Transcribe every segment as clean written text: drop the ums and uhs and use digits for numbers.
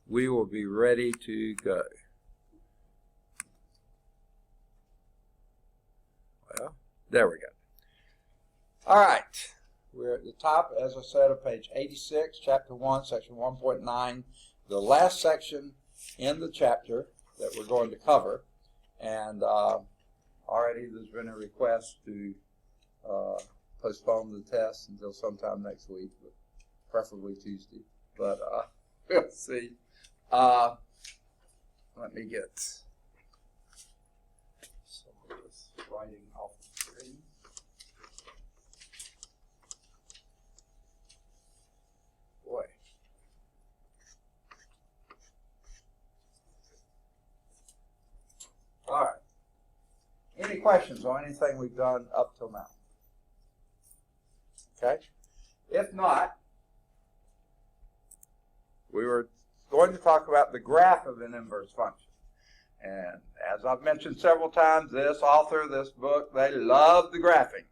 we will be ready to go. Well, there we go. All right. We're at the top, as I said, of page 86, chapter 1, section 1.9, the last section in the chapter that we're going to cover. And already there's been a request to postpone the test until sometime next week, but preferably Tuesday. But we'll see. Let me get some of this writing off the screen. Boy. All right. Any questions on anything we've done up till now? Okay. If not, we were going to talk about the graph of an inverse function. And as I've mentioned several times, this author, this book, they love the graphing.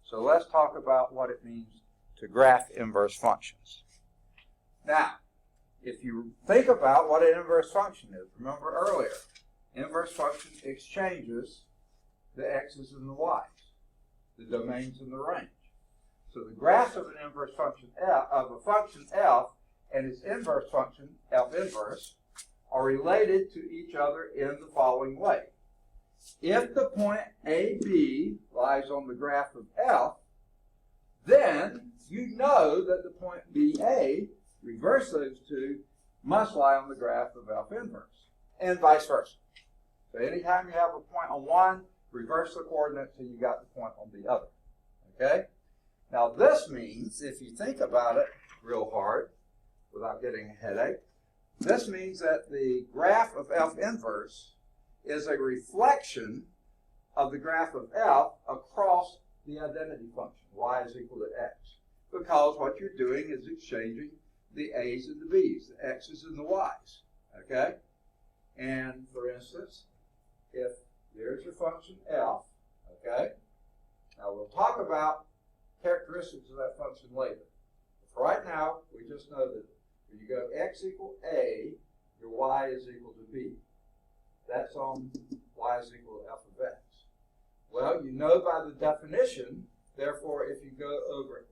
So let's talk about what it means to graph inverse functions. Now, if you think about what an inverse function is, remember earlier, inverse function exchanges the x's and the y's, the domains and the range. So the graphs of an inverse function f, of a function f, and its inverse function, f inverse, are related to each other in the following way. If the point AB lies on the graph of f, then you know that the point BA, reverse those two, must lie on the graph of f inverse, and vice versa. So anytime you have a point on one, reverse the coordinates and you got the point on the other. Okay? Now this means, if you think about it real hard, without getting a headache, this means that the graph of f inverse is a reflection of the graph of f across the identity function, y is equal to x. Because what you're doing is exchanging the a's and the b's, the x's and the y's. Okay? And for instance, if there's your function f, okay? Now we'll talk about characteristics of that function later. But for right now, we just know that when you go x equal a, your y is equal to b. That's on y is equal to f of x. Well, you know by the definition, therefore, if you go over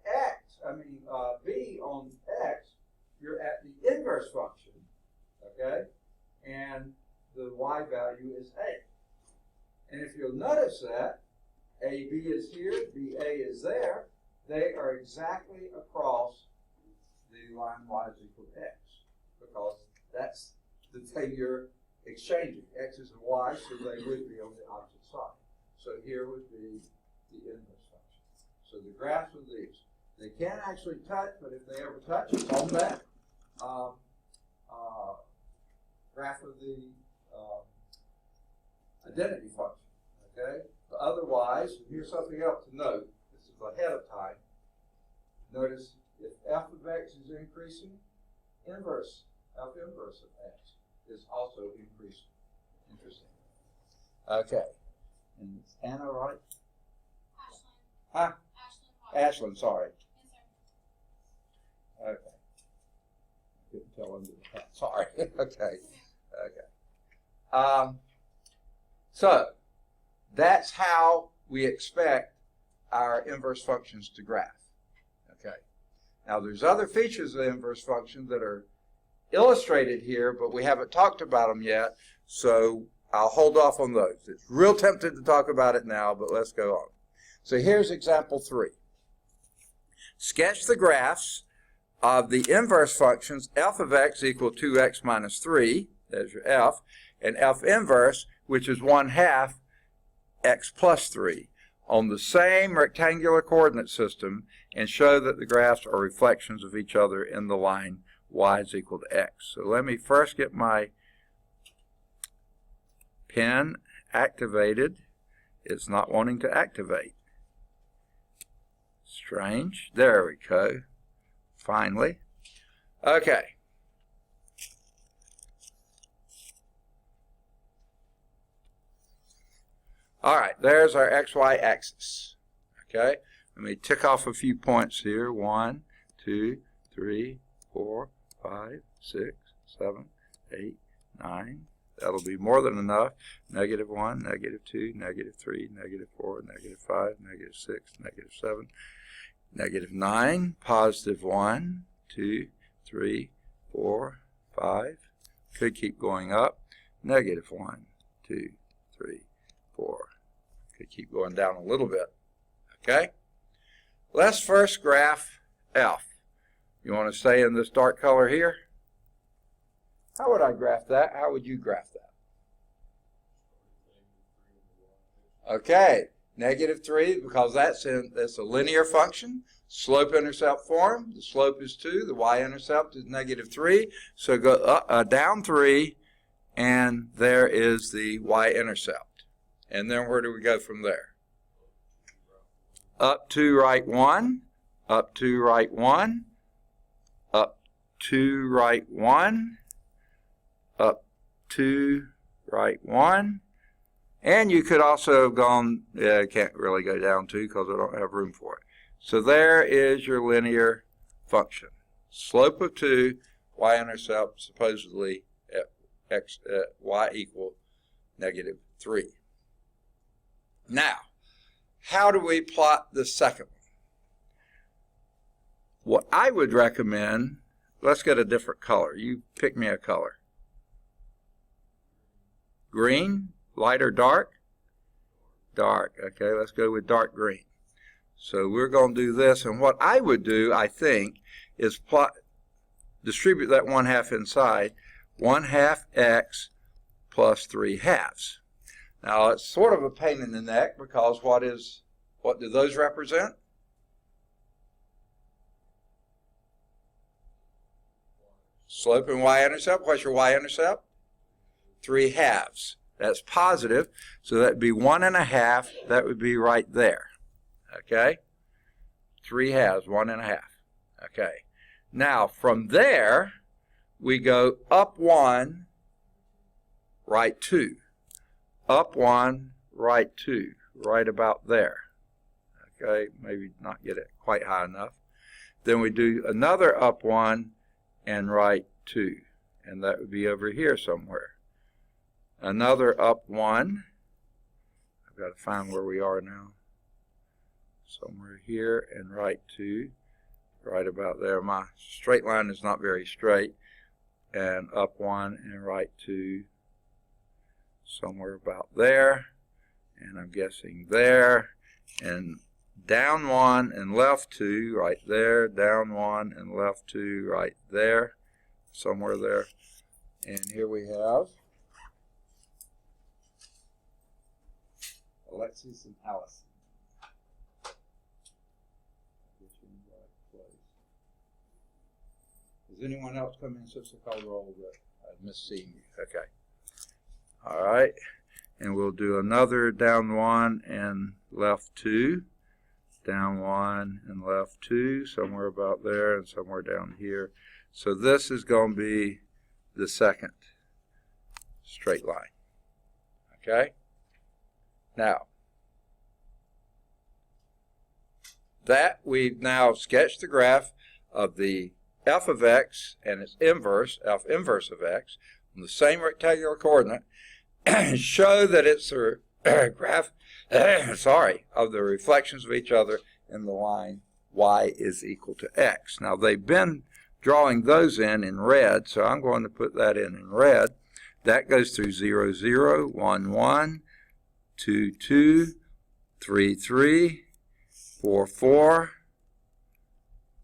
b on x, you're at the inverse function, okay? And the y value is a. And if you'll notice that, AB is here, BA is there, they are exactly across the line y is equal to x, because that's the thing you're exchanging, x's and y's, so they would be on the opposite side. So here would be the inverse function. So the graphs of these, they can't actually touch, but if they ever touch, it's on that graph of the identity function. Okay? But otherwise, here's something else to note. This is ahead of time. Notice if f of x is increasing, f inverse of x is also increasing. Interesting. Okay. And it's Anna, right? Ashlyn. Huh? Ashlyn. Ashlyn, sorry. Yes, sir. Okay. Couldn't tell under the hat. Sorry. Okay. Okay. So that's how we expect our inverse functions to graph. Okay. Now there's other features of the inverse function that are illustrated here, but we haven't talked about them yet, so I'll hold off on those. It's real tempted to talk about it now, but let's go on. So here's example 3. Sketch the graphs of the inverse functions f of x equal 2x minus 3, there's your f, and f inverse, which is 1/2 x plus 3, on the same rectangular coordinate system, and show that the graphs are reflections of each other in the line y is equal to x. So let me first get my pen activated. It's not wanting to activate. Strange. There we go. Finally. Okay. All right, there's our xy axis. Okay, let me tick off a few points here. 1, 2, 3, 4, 5, 6, 7, 8, 9. That'll be more than enough. -1, -2, -3, -4, -5, -6, -7, -9, +1, 2, 3, 4, 5. Could keep going up. -1, 2, 3, 4. Could keep going down a little bit. Okay? Let's first graph F. You want to stay in this dark color here? How would I graph that? How would you graph that? Okay, -3, because that's a linear function, slope-intercept form. The slope is 2, the y-intercept is -3. So go down 3, and there is the y-intercept. And then where do we go from there? Up 2, right 1, up 2, right 1, up 2, right 1, up 2, right 1. And you could also have gone, I can't really go down 2 because I don't have room for it. So there is your linear function. Slope of 2, y-intercept supposedly at y equal -3. Now, how do we plot the second one? What I would recommend, let's get a different color. You pick me a color. Green, light or dark? Dark. Okay, let's go with dark green. So we're going to do this, and what I would do, I think, is distribute that 1/2 inside. 1/2 x plus 3/2. Now it's sort of a pain in the neck because what do those represent? Slope and y-intercept. What's your y-intercept? 3/2. That's positive, so that would be 1.5. That would be right there. Okay? 3/2, 1.5. Okay. Now from there we go up 1, right 2. Up 1, right 2. Right about there. Okay, maybe not get it quite high enough. Then we do another up 1 and right 2. And that would be over here somewhere. Another up 1. I've got to find where we are now. Somewhere here, and right 2. Right about there. My straight line is not very straight. And up 1 and right 2. Somewhere about there. And I'm guessing there. And down 1 and left 2 right there. Down 1 and left 2 right there. Somewhere there. And here we have Alexis and Allison. Does anyone else come in since the color roll that I missed seeing you? Okay. All right. And we'll do another down 1 and left 2. Down 1 and left 2. Somewhere about there and somewhere down here. So this is going to be the second straight line. Okay? Now, that we've now sketched the graph of the f of x and its inverse, f inverse of x, on the same rectangular coordinate, show that it's a graph of the reflections of each other in the line y is equal to x. Now, they've been drawing those in red, so I'm going to put that in red. That goes through 0, 0, 1, 1, 2, 2, 3, 3, 4, 4,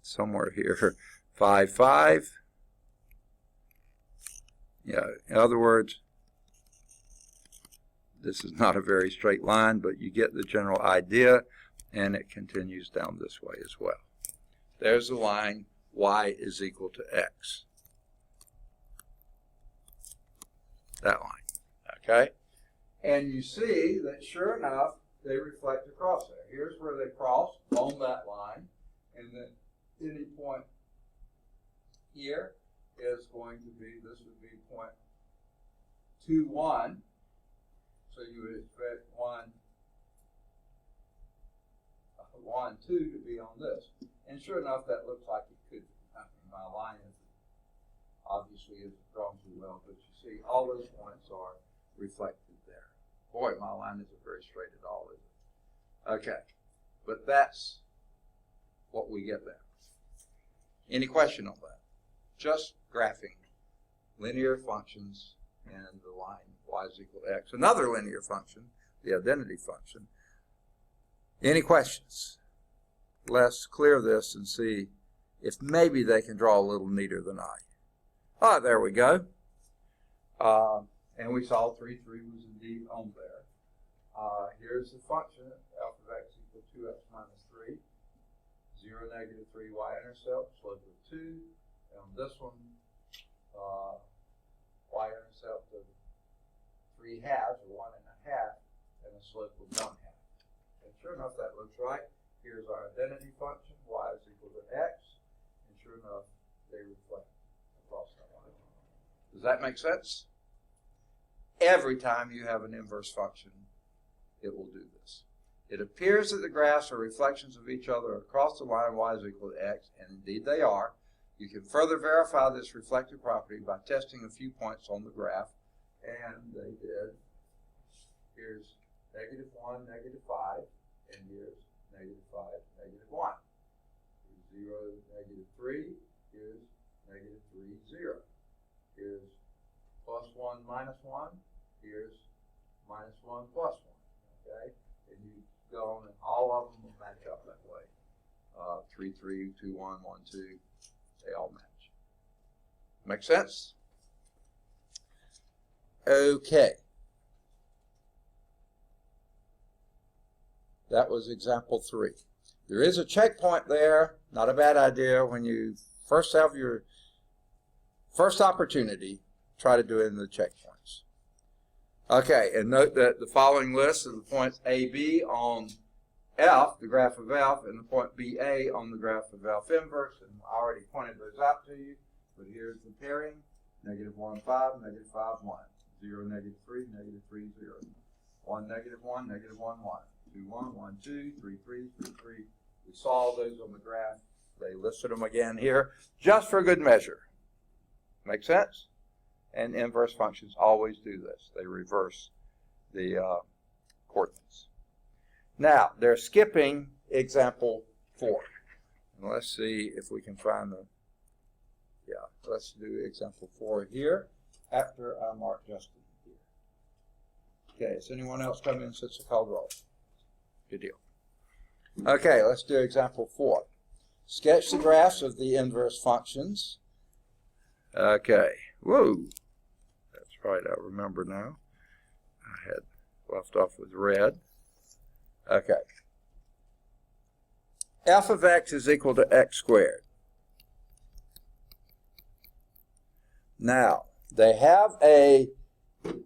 somewhere here, 5, 5. Yeah, in other words, this is not a very straight line, but you get the general idea, and it continues down this way as well. There's the line y is equal to x. That line, okay? And you see that sure enough, they reflect across there. Here's where they cross on that line, and then any point here is going to be, this would be point 2, 1. So you would expect 1, 2 to be on this. And sure enough, that looks like it could be. My line is obviously isn't drawn too well, but you see all those points are reflected there. Boy, my line isn't very straight at all, is it? Okay, but that's what we get there. Any question on that? Just graphing linear functions and the line y is equal to x. Another linear function, the identity function. Any questions? Let's clear this and see if maybe they can draw a little neater than I. Ah, there we go. And we saw 3 was indeed on there. Here's the function, f of x equal to 2x minus 3. 0, negative 3y-intercept, slope of 2. And on this one, y-intercept of 3 halves, or 1 1/2, and a slope of 1/2. And sure enough, that looks right. Here's our identity function, y is equal to x, and sure enough, they reflect across that line. Does that make sense? Every time you have an inverse function, it will do this. It appears that the graphs are reflections of each other across the line y is equal to x, and indeed they are. You can further verify this reflective property by testing a few points on the graph, and they did. Here's negative 1, negative 5, and here's negative 5, negative 1. Here's 0, negative 3, here's negative 3, 0. Here's plus 1, minus 1, here's minus 1, plus 1. Okay? And you go on, and all of them will match up that way. 3, 3, 2, 1, 1, 2. They all match. Make sense? Okay. That was example 3. There is a checkpoint there. Not a bad idea. When you first have your first opportunity, try to do it in the checkpoints. Okay, and note that the following list is the points A, B on F, the graph of F, and the point BA on the graph of F inverse, and I already pointed those out to you, but here's the pairing, negative 1, 5, negative 5, 1, 0, negative 3, negative 3, 0, 1, negative 1, negative 1, 1, 2, 1, 1, 2, 3, 3, 3, 3. We saw those on the graph. They listed them again here, just for good measure. Make sense? And inverse functions always do this. They reverse the coordinates. Now, they're skipping example 4. And let's see if we can find the, let's do example 4 here after I mark Justin here. Okay, has anyone else come in since the called roll? Good deal. Okay, let's do example 4. Sketch the graphs of the inverse functions. Okay, whoa, that's right, I remember now. I had left off with red. Okay. F of x is equal to x squared. Now, they have a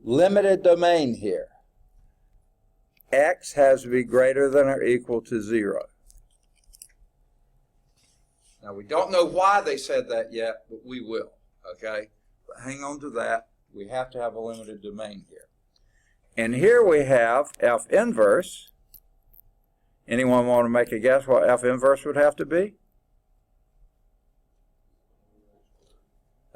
limited domain here. X has to be greater than or equal to 0. Now, we don't know why they said that yet, but we will, okay? But hang on to that. We have to have a limited domain here. And here we have F inverse. Anyone want to make a guess what F inverse would have to be?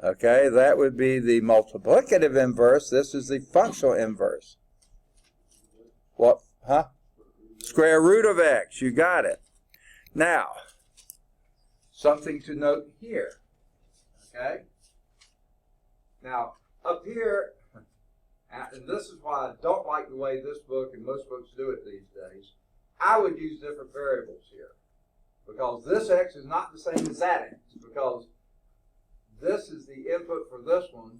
Okay, that would be the multiplicative inverse. This is the functional inverse. What? Huh? Square root of x. You got it. Now, something to note here. Okay? Now, up here, and this is why I don't like the way this book and most books do it these days, I would use different variables here. Because this x is not the same as that x. Because this is the input for this one.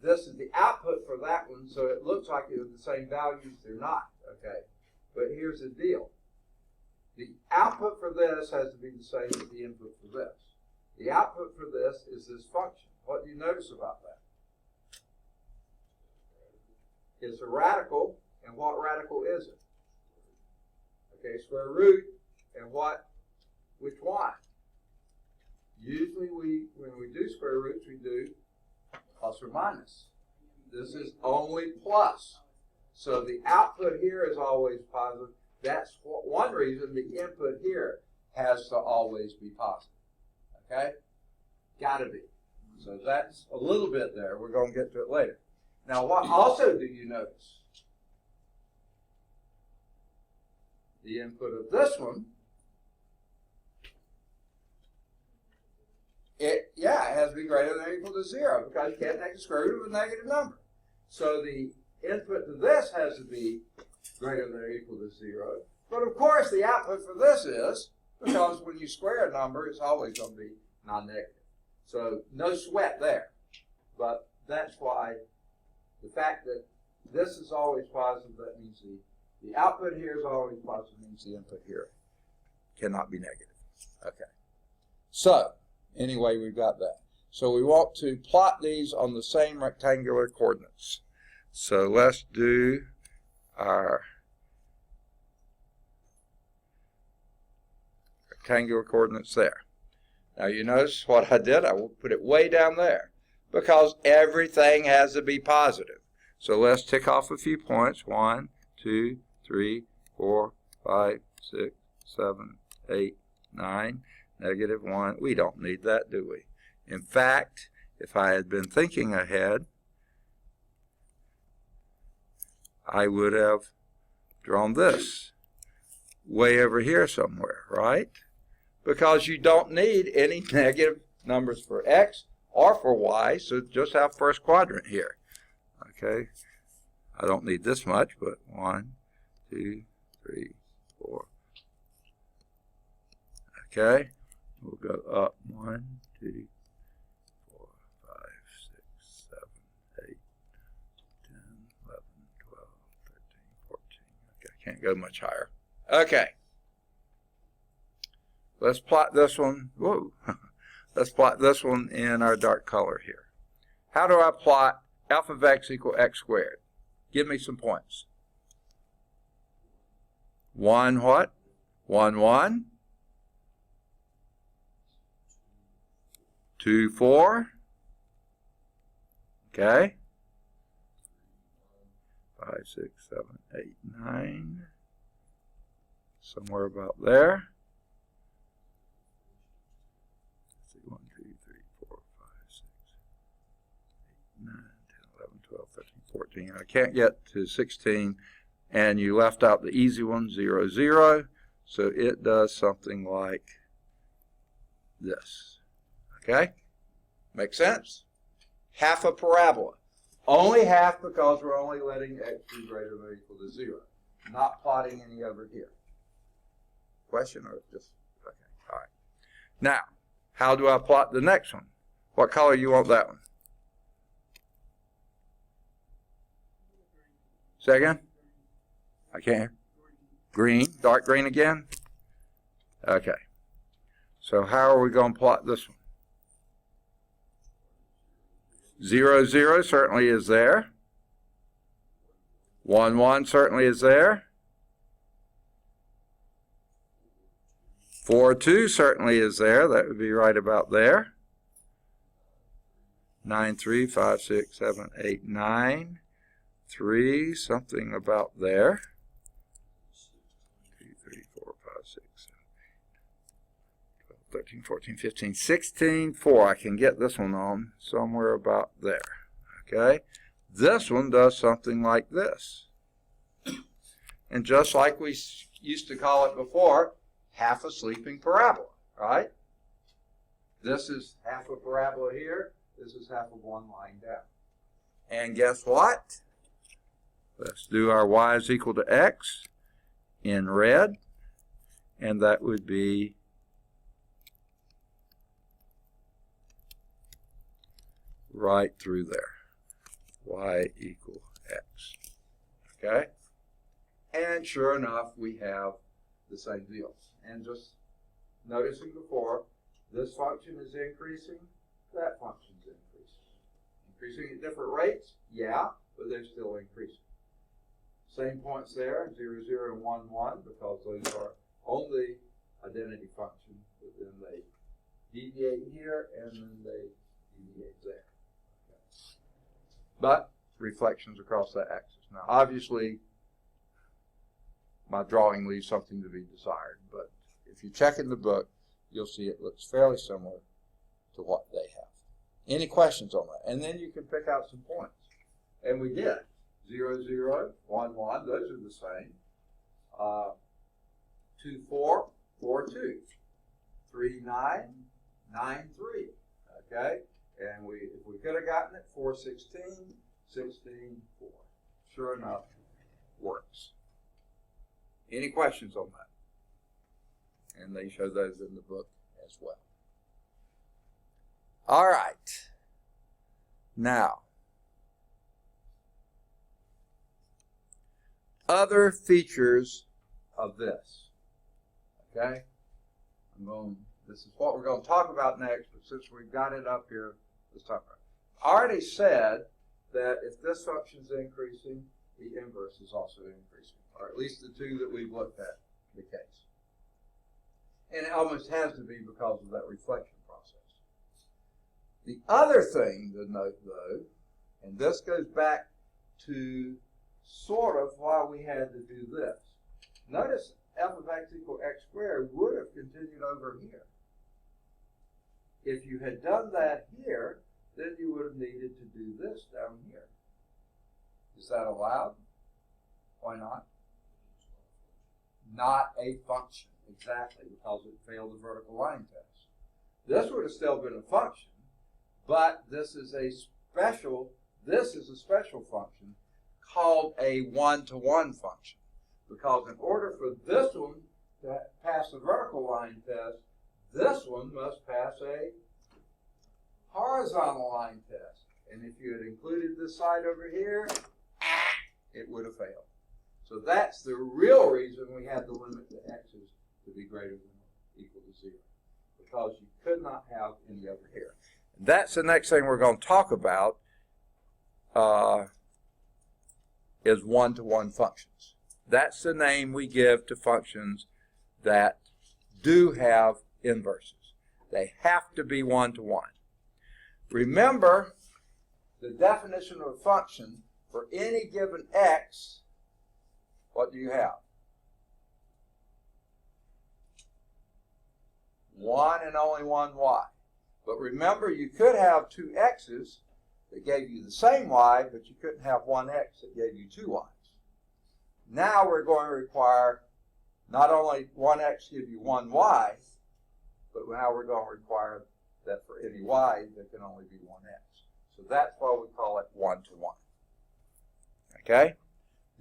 This is the output for that one. So it looks like it's the same values. They're not. Okay? But here's the deal. The output for this has to be the same as the input for this. The output for this is this function. What do you notice about that? It's a radical, and what radical is it? Okay, square root, and what? Which one? Usually when we do square roots, we do plus or minus. This is only plus. So the output here is always positive. That's one reason the input here has to always be positive. Okay? Gotta be. So that's a little bit there. We're going to get to it later. Now, what also do you notice? The input of this one, it has to be greater than or equal to 0 because you can't take the square root of a negative number. So the input to this has to be greater than or equal to 0. But of course, the output for this is, because when you square a number, it's always going to be non-negative. So no sweat there. But that's why the fact that this is always positive, that means the output here is always positive, means the input here cannot be negative. Okay. So, anyway, we've got that. So we want to plot these on the same rectangular coordinates. So let's do our rectangular coordinates there. Now you notice what I did? I will put it way down there because everything has to be positive. So let's tick off a few points. 1, 2, 3, 4, 5, 6, 7, 8, 9, -1. We don't need that, do we? In fact, if I had been thinking ahead, I would have drawn this way over here somewhere, right? Because you don't need any negative numbers for x or for y, so just have first quadrant here. Okay, I don't need this much, but 1, 2, 3, 4. Okay, we'll go up 1, 2, 4, 5, 6, 7, 8, 10, 11, 12, 13, 14. Okay, I can't go much higher. Okay. Let's plot this one. Whoa. Let's plot this one in our dark color here. How do I plot f of x equal x squared? Give me some points. 1 what? 1, 1. 2, 4. Okay. 5, 6, 7, 8, 9. Somewhere about there. 1, 2, 3, 4, 5, 6, 8, 9, 10, 11, 12, 13, 14. I can't get to 16, and you left out the easy one, 0, 0. So it does something like this. Okay? Make sense? Half a parabola. Only half because we're only letting x be greater than or equal to 0. Not plotting any over here. Question or just, okay, all right. Now, how do I plot the next one? What color you want that one? Say again? I can't hear. Green, dark green again? Okay. So how are we going to plot this one? 0, 0 certainly is there. 1, 1 certainly is there. 4, 2 certainly is there. That would be right about there. 9, 3, 5, 6, 7, 8, 9. 3, something about there. 2, 3, 4, 5, 6, 7, 12, 13, 14, 15, 16. 4. I can get this one on somewhere about there. Okay? This one does something like this. And just like we used to call it before, half a sleeping parabola, right? This is half a parabola here. This is half of one lying down. And guess what? Let's do our y is equal to x in red. And that would be right through there. Y equal x. Okay? And sure enough, we have the same deal. And just noticing before, this function is increasing, that function is increasing. Increasing at different rates? Yeah, but they're still increasing. Same points there, 0, 0, and 1, 1, because those are only identity functions, but then they deviate here, and then they deviate there. Okay. But reflections across that axis. Now, obviously, my drawing leaves something to be desired, but if you check in the book, you'll see it looks fairly similar to what they have. Any questions on that? And then you can pick out some points. And we did. 0, 0, 1, 1, those are the same. 2, 4, 4, 2. 3, 9, 9, 3. Okay? And if we could have gotten it, 4, 16, 16, 4. Sure enough, works. Any questions on that? And they show those in the book as well. All right. Now, other features of this. Okay? This is what we're going to talk about next, but since we've got it up here, let's talk about it. I already said that if this function is increasing, the inverse is also increasing, or at least the two that we've looked at the case. And it almost has to be because of that reflection process. The other thing to note, though, and this goes back to sort of why we had to do this. Notice f of x equal x squared would have continued over here. If you had done that here, then you would have needed to do this down here. Is that allowed? Why not? Not a function, exactly, because it failed the vertical line test. This would have still been a function, but this is a special function called a one-to-one function. Because in order for this one to pass the vertical line test, this one must pass a horizontal line test. And if you had included this side over here, it would have failed. So that's the real reason we had to limit the x's to be greater than or equal to 0. Because you could not have any over here. That's the next thing we're going to talk about is one-to-one functions. That's the name we give to functions that do have inverses. They have to be one-to-one. Remember, the definition of a function for any given x, what do you have? 1 and only one y. But remember, you could have two x's that gave you the same y, but you couldn't have one x that gave you two y's. Now we're going to require not only one x give you one y, but now we're going to require that for any y, there can only be one x. So that's why we call it one-to-one. Okay?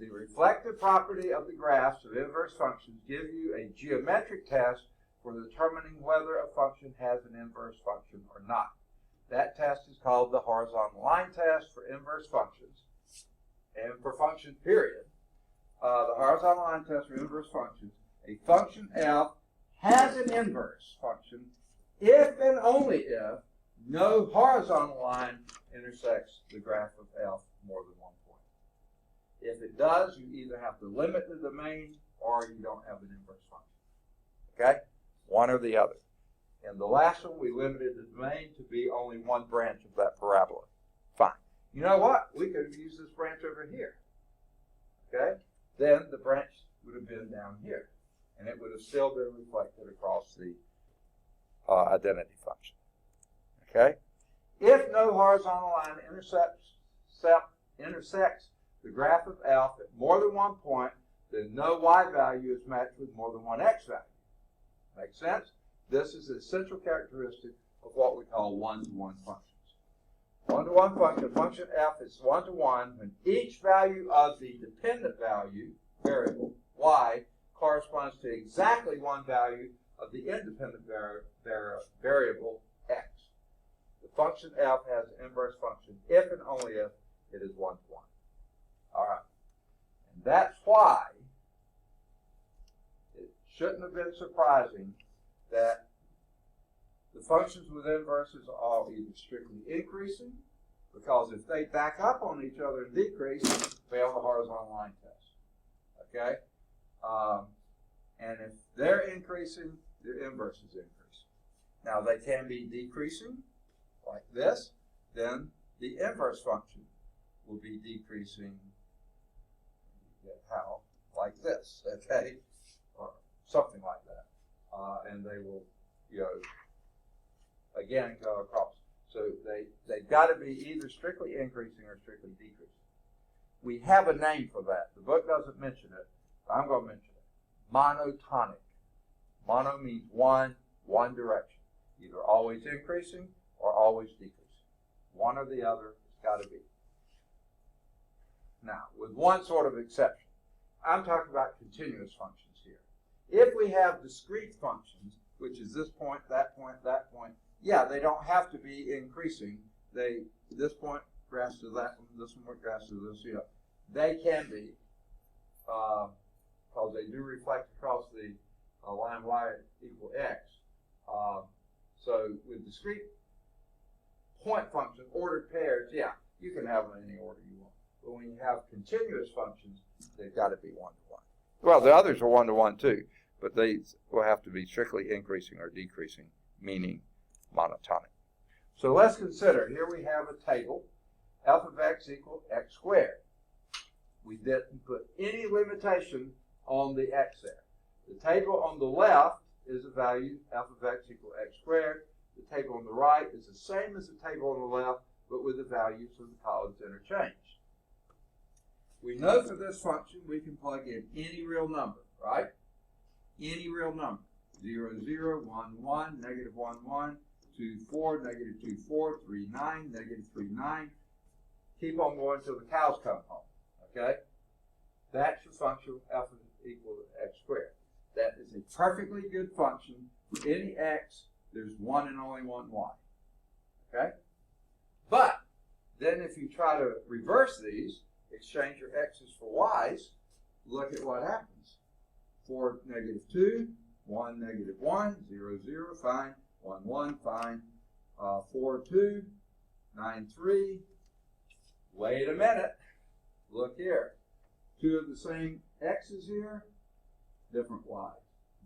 The reflective property of the graphs of inverse functions give you a geometric test for determining whether a function has an inverse function or not. That test is called the horizontal line test for inverse functions. And for functions, period. The horizontal line test for inverse functions, a function f has an inverse function if and only if no horizontal line intersects the graph of f more than one point. If it does, you either have to limit the domain or you don't have an inverse function. Okay? One or the other. And the last one, we limited the domain to be only one branch of that parabola. Fine. You know what? We could have used this branch over here. Okay? Then the branch would have been down here. And it would have still been reflected across the identity function. Okay? If no horizontal line intersects the graph of f at more than one point, then no y value is matched with more than one x value. Make sense? This is the essential characteristic of what we call one-to-one functions. One-to-one function f is one-to-one when each value of the dependent value, variable, y, corresponds to exactly one value of the independent variable, x. The function f has an inverse function if and only if it is one-to-one. All right. And that's why it shouldn't have been surprising that the functions with inverses are all either strictly increasing, because if they back up on each other and decrease, fail the horizontal line test. Okay? And if they're increasing, their inverse is increasing. Now they can be decreasing, like this, then the inverse function will be decreasing, how? Like this, okay? Or something like that. And they will, again, go across. So they've got to be either strictly increasing or strictly decreasing. We have a name for that. The book doesn't mention it, but I'm going to mention it. Monotonic. Mono means one direction. Either always increasing or always decreasing. One or the other, it's got to be. Now, with one sort of exception, I'm talking about continuous functions here. If we have discrete functions, which is this point, that point, that point, yeah, they don't have to be increasing. This point graphs to that one, this one graphs to this, yeah. They can be, because they do reflect across the line y equal x. So with discrete point functions, ordered pairs, yeah, you can have them in any order you want. But when you have continuous functions, they've got to be one-to-one. Well, the others are one-to-one too, but these will have to be strictly increasing or decreasing, meaning monotonic. So let's consider, here we have a table, f of x equal x squared. We didn't put any limitation on the x there. The table on the left is a value, f of x equal x squared. The table on the right is the same as the table on the left, but with the values of the columns interchanged. We know for this function we can plug in any real number, right? Any real number. 0, 0, 1, 1, negative 1, 1, 2, 4, negative 2, 4, 3, 9, negative 3, 9. Keep on going until the cows come home, okay? That's your function f equal to x squared. That is a perfectly good function. For any x, there's one and only one y, okay? But then if you try to reverse these, exchange your x's for y's, look at what happens. 4, negative 2, 1, negative 1, 0, 0, fine. 1, 1, fine. 4, 2, 9, 3. Wait a minute. Look here. Two of the same x's here, different y's.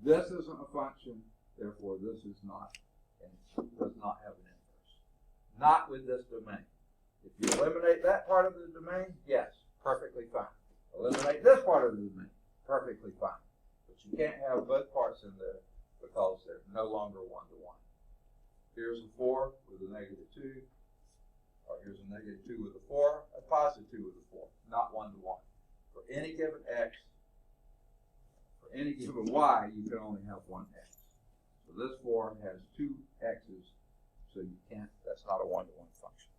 This isn't a function, therefore this is not, and does not have an inverse. Not with this domain. If you eliminate that part of the domain, yes, perfectly fine. Eliminate this part of the domain, perfectly fine. But you can't have both parts in there because they're no longer one-to-one. Here's a 4 with a negative 2, or here's a negative 2 with a 4, a positive 2 with a 4, not one-to-one. For any given x, for any given y, you can only have one x. So this 4 has two x's, so you can't, that's not a one-to-one function.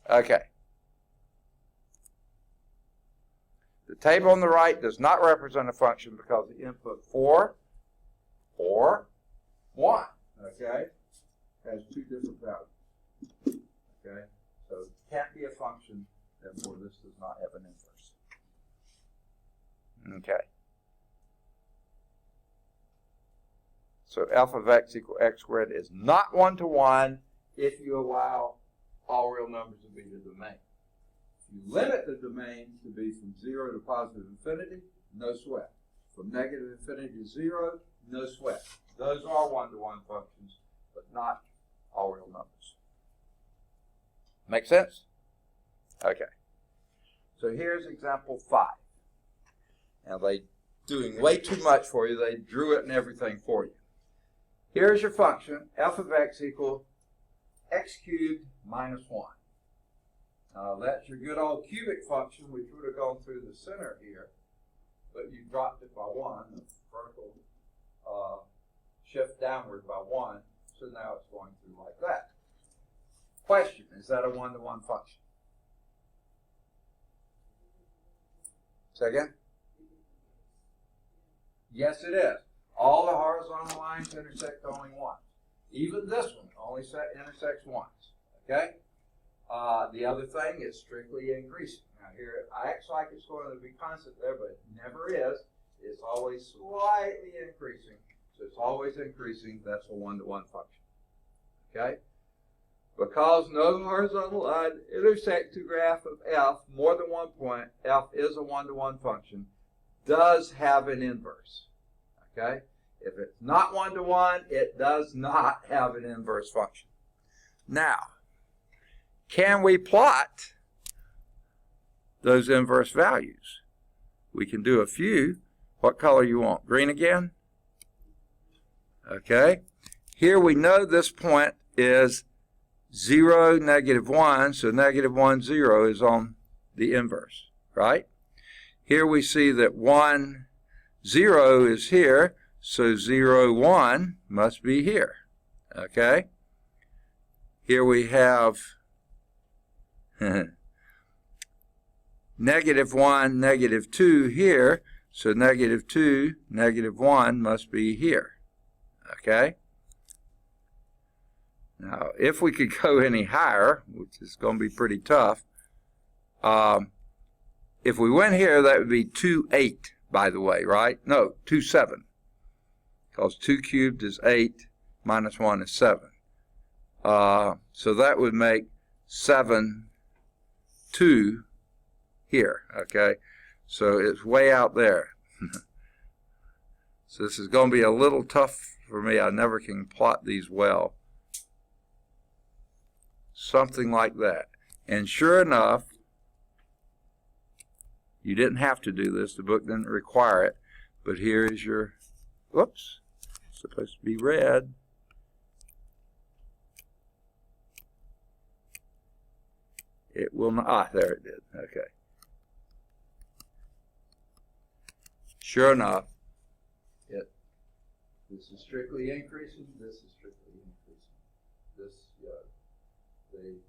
Okay. The table on the right does not represent a function because the input 4 or 1, okay, has two different values, okay? So it can't be a function, therefore this does not have an inverse. Okay. So f of x equal x squared is not one-to-one if you allow all real numbers to be the domain. If you limit the domain to be from 0 to positive infinity, no sweat. From negative infinity to 0, no sweat. Those are one-to-one functions, but not all real numbers. Make sense? Okay. So here's example 5. Now they're doing way too much for you. They drew it and everything for you. Here's your function, f of x equal x cubed minus 1. Now that's your good old cubic function, which would have gone through the center here, but you dropped it by 1, the vertical shift downward by 1, so now it's going through like that. Question, is that a one-to-one function? Say again? Yes, it is. All the horizontal lines intersect only once. Even this one only intersects once. Okay? The other thing is strictly increasing. Now here, it acts like it's going to be constant there, but it never is. It's always slightly increasing. So it's always increasing. That's a one-to-one function. Okay? Because no horizontal line intersects the graph of f more than one point, f is a one-to-one function, does have an inverse. Okay? If it's not one-to-one, it does not have an inverse function. Now, can we plot those inverse values? We can do a few. What color you want? Green again? Okay. Here we know this point is 0, -1, so -1, 0 is on the inverse, right? Here we see that 1, 0 is here, so 0, 1 must be here, okay? Here we have -1, -2 here, so -2, -1 must be here, okay? Now, if we could go any higher, which is going to be pretty tough, if we went here, that would be 2, 8, by the way, right? No, 2, 7, because 2 cubed is 8, minus 1 is 7. So that would make 7, 2 here, okay? So it's way out there. So this is going to be a little tough for me. I never can plot these well. Something like that. And sure enough, you didn't have to do this. The book didn't require it. But here is your, whoops, it's supposed to be red. It will not, there it did, okay. Sure enough, this is strictly increasing, this is strictly increasing. This, they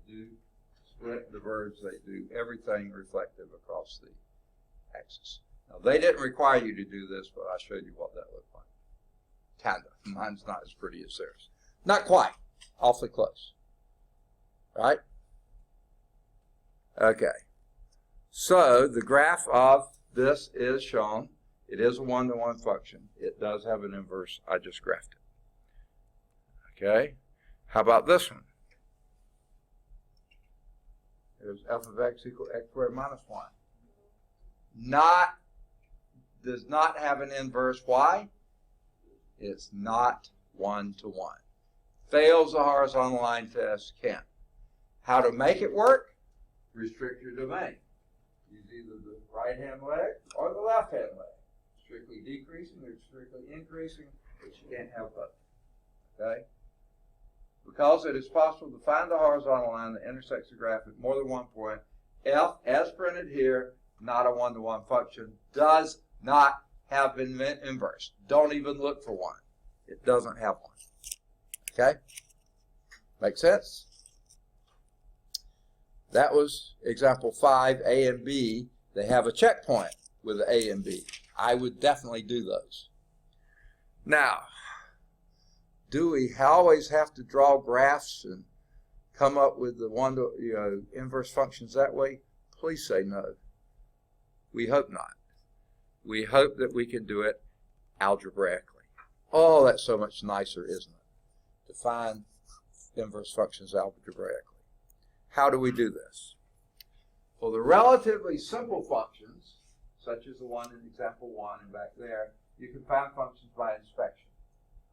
do split, diverge, they do everything reflective across the axis. Now, they didn't require you to do this, but I showed you what that looked like. Kind of. Mine's not as pretty as theirs. Not quite. Awfully close. Right? Okay. So, the graph of this is shown. It is a one-to-one function. It does have an inverse. I just graphed it. Okay. How about this one? There's f of x equal x squared minus 1. Does not have an inverse. Why? It's not one-to-one. Fails the horizontal line test, can't. How to make it work? Restrict your domain. Use either the right-hand leg or the left-hand leg. Strictly decreasing or strictly increasing, but you can't have both. Okay? Because it is possible to find the horizontal line that intersects the graph at more than one point, f, as printed here, not a one-to-one function, does not have an inverse. Don't even look for one. It doesn't have one. Okay? Make sense? That was example 5, A and B. They have a checkpoint with the A and B. I would definitely do those. Now, do we always have to draw graphs and come up with the inverse functions that way? Please say no. We hope not. We hope that we can do it algebraically. Oh, that's so much nicer, isn't it? To find inverse functions algebraically. How do we do this? For the relatively simple functions, such as the one in example 1 and back there, you can find functions by inspection.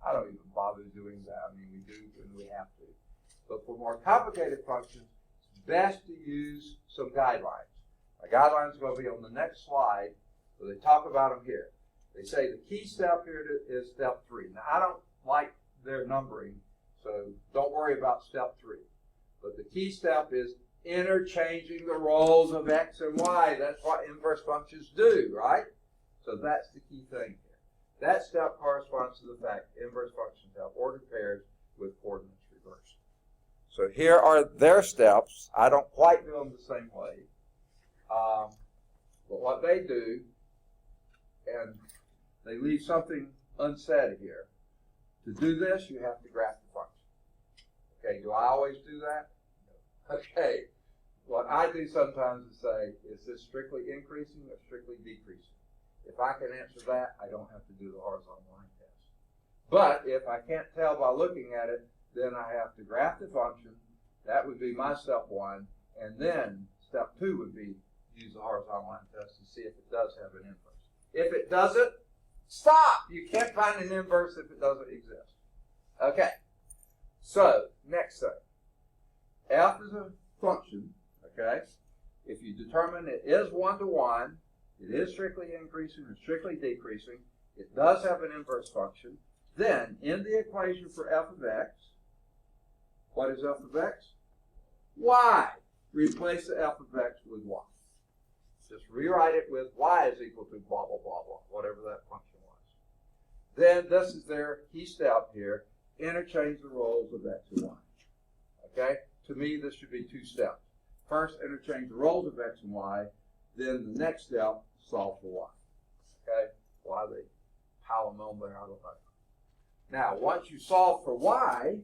I don't even bother doing that. I mean, we do when we have to. But for more complicated functions, it's best to use some guidelines. My guidelines are going to be on the next slide, so they talk about them here. They say the key step here is step 3. Now, I don't like their numbering, so don't worry about step 3. But the key step is interchanging the roles of x and y. That's what inverse functions do, right? So that's the key thing here. That step corresponds to the fact inverse functions have ordered pairs with coordinates reversed. So here are their steps. I don't quite do them the same way. But what they do, and they leave something unsaid here. To do this, you have to graph the function. Okay, do I always do that? No. Okay. What I do sometimes is say, is this strictly increasing or strictly decreasing? If I can answer that, I don't have to do the horizontal line test. But if I can't tell by looking at it, then I have to graph the function. That would be my step 1. And then step 2 would be use the horizontal line test to see if it does have an inverse. If it doesn't, stop! You can't find an inverse if it doesn't exist. Okay. So, next thing. F is a function, okay? If you determine it is one-to-one, it is strictly increasing or strictly decreasing, it does have an inverse function, then in the equation for f of x, What is f of x? Y. Replace the f of x with y. Just rewrite it with y is equal to blah, blah, blah, blah, whatever that function was. Then this is their key step here. Interchange the roles of x and y. Okay? To me, this should be two steps. First, interchange the roles of x and y. Then the next step, solve for y. Okay? Why they pile them on there, I don't know. Now, once you solve for y,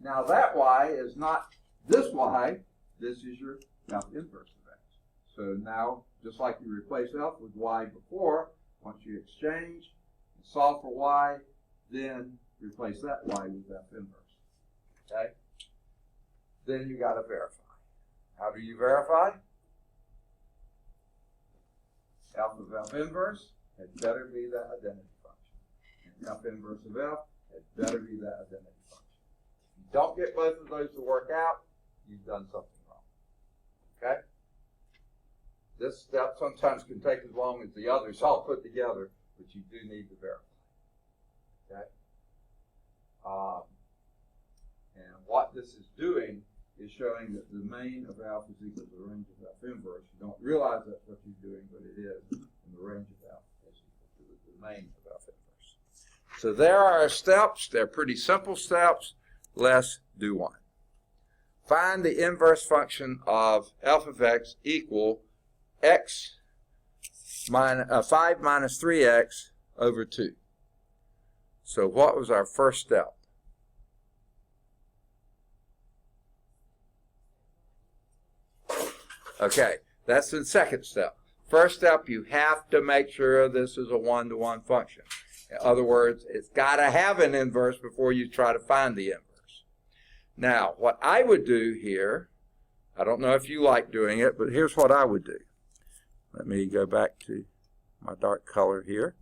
now that y is not this y. This is your f inverse of x. So now, just like you replace f with y before, once you exchange and solve for y, then replace that y with f inverse. Okay? Then you got to verify. How do you verify? F of f inverse had better be that identity function. And f inverse of f had better be that identity function. If you don't get both of those to work out, you've done something wrong. Okay? This step sometimes can take as long as the others all put together, but you do need to verify. Okay? And what this is doing is showing that the domain of f is equal to the range of f inverse. You don't realize that's what you're doing, but it is. And the range of f is equal to the domain of f inverse. So there are our steps. They're pretty simple steps. Let's do one. Find the inverse function of f of x equal x minus 5 minus 3x over 2. So what was our first step? Okay, that's the second step. First step, you have to make sure this is a one-to-one function. In other words, it's got to have an inverse before you try to find the inverse. Now, what I would do here, I don't know if you like doing it, but here's what I would do. Let me go back to my dark color here.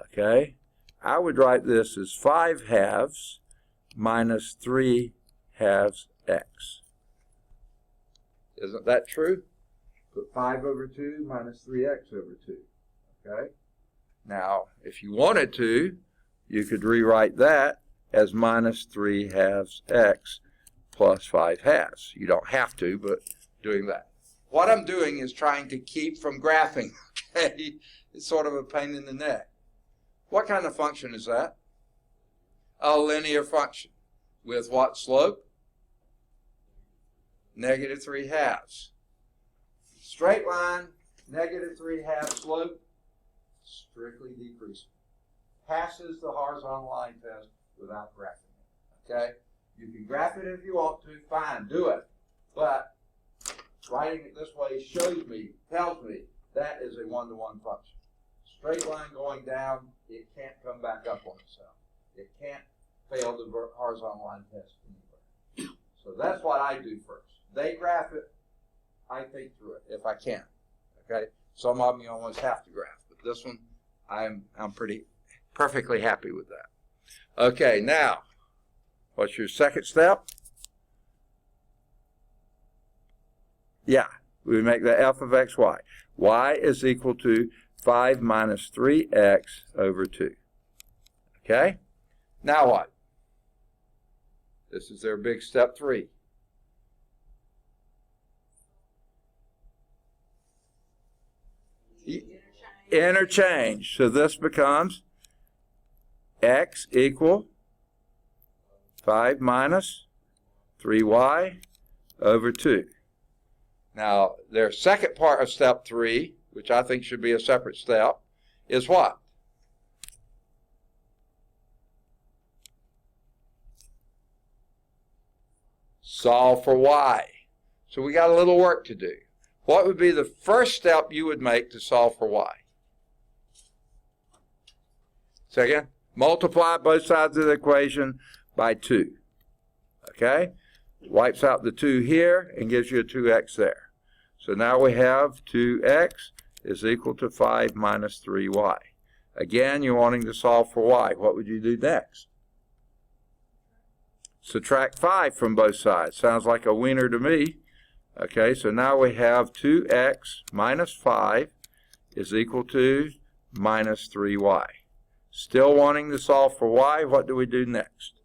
Okay, I would write this as 5 halves minus 3 halves x. Isn't that true? Put 5 over 2 minus 3x over 2. Okay? Now, if you wanted to, you could rewrite that as minus 3 halves x plus 5 halves. You don't have to, but doing that. What I'm doing is trying to keep from graphing. Okay? It's sort of a pain in the neck. What kind of function is that? A linear function. With what slope? Negative 3 halves. Straight line, negative 3 halves slope, strictly decreasing. Passes the horizontal line test without graphing it. Okay? You can graph it if you want to, fine, do it. But writing it this way shows me, tells me that is a one-to-one function. Straight line going down, it can't come back up on itself. It can't fail the horizontal line test anywhere. So that's what I do first. They graph it, I think through it if I can. Okay? Some of them you almost have to graph, but this one I'm perfectly happy with that. Okay, now what's your second step? Yeah, we make the f of x y. Y is equal to 5 minus 3x over 2. Okay? Now what? This is their big step 3. Interchange. So this becomes x equal 5 minus 3y over 2. Now, their second part of step 3, which I think should be a separate step, is what? Solve for y. So we got a little work to do. What would be the first step you would make to solve for y? Second, multiply both sides of the equation by 2. Okay? Wipes out the 2 here and gives you a 2x there. So now we have 2x is equal to 5 minus 3y. Again, you're wanting to solve for y. What would you do next? Subtract 5 from both sides. Sounds like a winner to me. Okay, so now we have 2x minus 5 is equal to minus 3y. Still wanting to solve for y, what do we do next?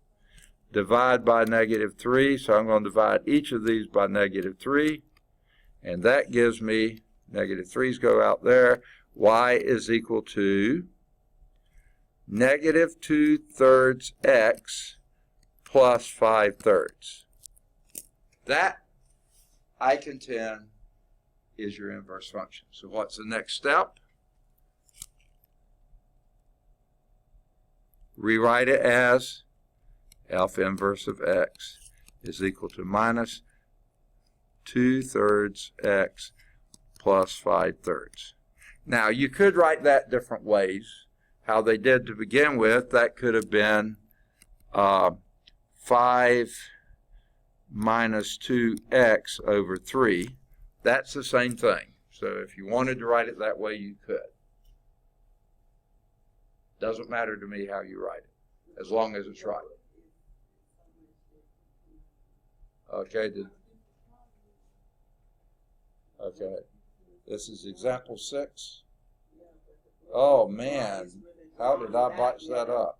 divide by negative 3. So I'm going to divide each of these by negative 3. And that gives me, negative 3's go out there, y is equal to negative 2/3 x plus 5/3. That, I contend, is your inverse function. So what's the next step? Rewrite it as f inverse of x is equal to minus 2/3 x plus 5/3. Now, you could write that different ways. How they did to begin with, that could have been 5 minus 2x over 3. That's the same thing. So if you wanted to write it that way, you could. Doesn't matter to me how you write it, as long as it's right. Okay. Okay. This is example 6. Oh, man. How did I botch that up?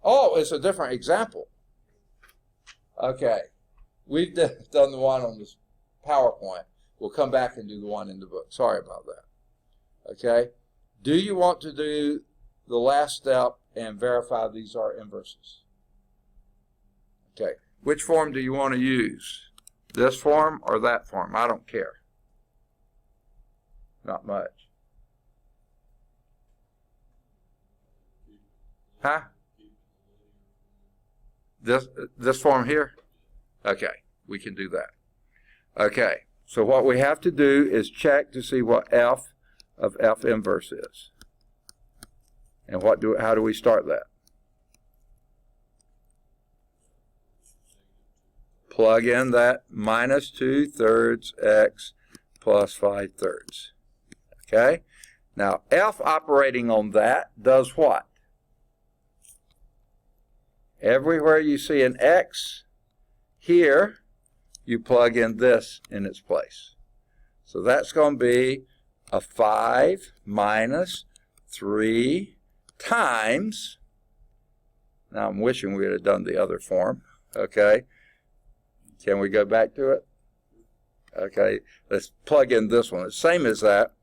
Oh, it's a different example. Okay. We've done the one on this PowerPoint. We'll come back and do the one in the book. Sorry about that. Okay. Do you want to do the last step and verify these are inverses? Okay. Which form do you want to use? This form or that form? I don't care. Not much. Huh? This form here? Okay, we can do that. Okay, so what we have to do is check to see what f of f inverse is. And how do we start that? Plug in that minus 2/3 x plus 5/3. Okay? Now, f operating on that does what? Everywhere you see an x here, you plug in this in its place. So that's going to be a 5 minus 3 times, now I'm wishing we would have done the other form, okay? Can we go back to it? Okay, let's plug in this one. It's the same as that,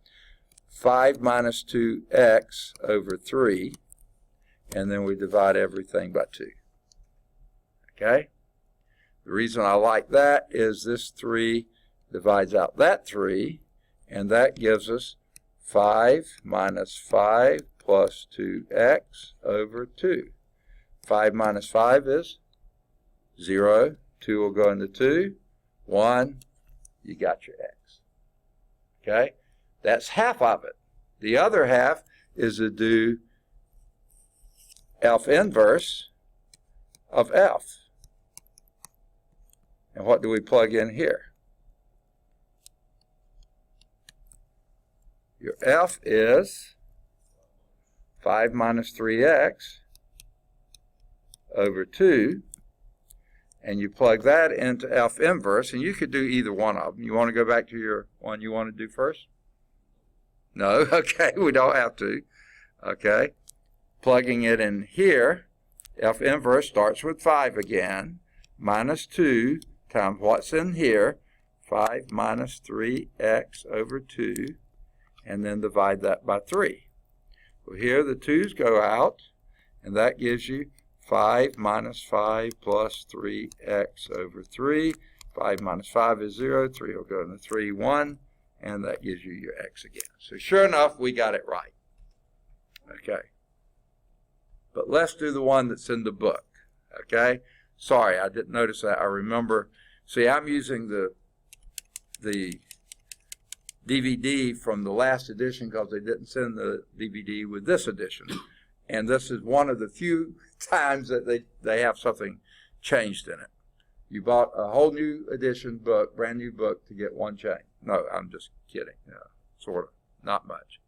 5 minus 2x over 3, and then we divide everything by 2. Okay? The reason I like that is this 3 divides out that 3, and that gives us 5 minus 5 plus 2x over 2. 5 minus 5 is 0. 2 will go into 2. 1, you got your x. Okay? That's half of it. The other half is to do f inverse of f. And what do we plug in here? Your f is 5 minus 3x over 2. And you plug that into f inverse, and you could do either one of them. You want to go back to your one you want to do first? No? Okay, we don't have to. Okay. Plugging it in here, f inverse starts with 5 again, minus 2 times what's in here, 5 minus 3x over 2, and then divide that by 3. Well, here the 2's go out, and that gives you 5 minus 5 plus 3x over 3. 5 minus 5 is 0. 3 will go into 3, 1, and that gives you your x again. So sure enough, we got it right. Okay. But let's do the one that's in the book. Okay? Sorry, I didn't notice that. I remember. See, I'm using the DVD from the last edition because they didn't send the DVD with this edition. And this is one of the few times that they have something changed in it. You bought a whole new edition book, brand new book, to get one change. No, I'm just kidding. Sort of. Not much.